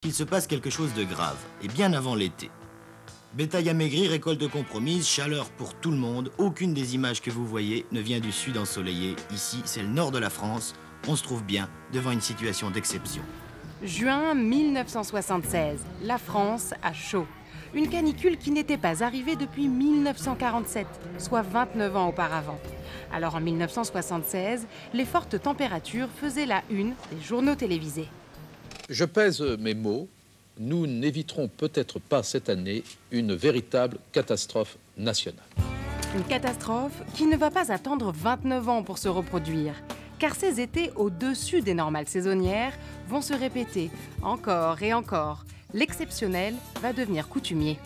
qu'il se passe quelque chose de grave, et bien avant l'été. Bétail amaigri, récolte compromise, chaleur pour tout le monde. Aucune des images que vous voyez ne vient du sud ensoleillé. Ici, c'est le nord de la France. On se trouve bien devant une situation d'exception. Juin 1976, la France a chaud. Une canicule qui n'était pas arrivée depuis 1947, soit 29 ans auparavant. Alors en 1976, les fortes températures faisaient la une des journaux télévisés. Je pèse mes mots. Nous n'éviterons peut-être pas cette année une véritable catastrophe nationale. Une catastrophe qui ne va pas attendre 29 ans pour se reproduire. Car ces étés au-dessus des normales saisonnières vont se répéter encore et encore. L'exceptionnel va devenir coutumier.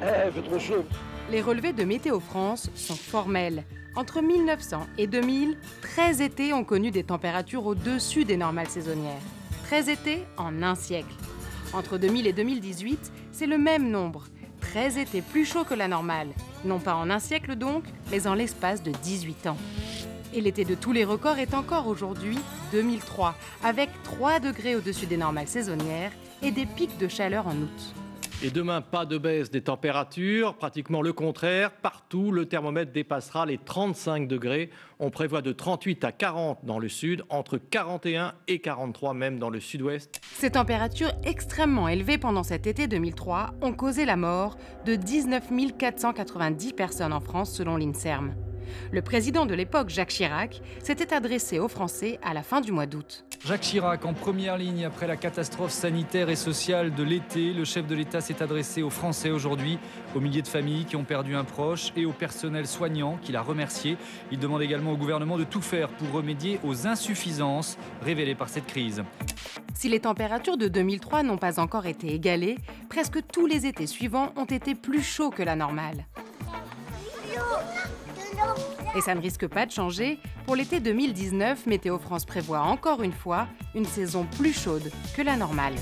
Il fait trop chaud. Les relevés de Météo France sont formels. Entre 1900 et 2000, 13 étés ont connu des températures au-dessus des normales saisonnières. 13 étés en un siècle. Entre 2000 et 2018, c'est le même nombre. 13 étés plus chauds que la normale. Non pas en un siècle donc, mais en l'espace de 18 ans. Et l'été de tous les records est encore aujourd'hui 2003, avec 3 degrés au-dessus des normales saisonnières et des pics de chaleur en août. Et demain, pas de baisse des températures, pratiquement le contraire. Partout, le thermomètre dépassera les 35 degrés. On prévoit de 38 à 40 dans le sud, entre 41 et 43 même dans le sud-ouest. Ces températures extrêmement élevées pendant cet été 2003 ont causé la mort de 19 490 personnes en France selon l'INSERM. Le président de l'époque, Jacques Chirac, s'était adressé aux Français à la fin du mois d'août. Jacques Chirac en première ligne après la catastrophe sanitaire et sociale de l'été. Le chef de l'État s'est adressé aux Français aujourd'hui, aux milliers de familles qui ont perdu un proche et au personnel soignant qu'il a remercié. Il demande également au gouvernement de tout faire pour remédier aux insuffisances révélées par cette crise. Si les températures de 2003 n'ont pas encore été égalées, presque tous les étés suivants ont été plus chauds que la normale. Et ça ne risque pas de changer. Pour l'été 2019, Météo France prévoit encore une fois une saison plus chaude que la normale.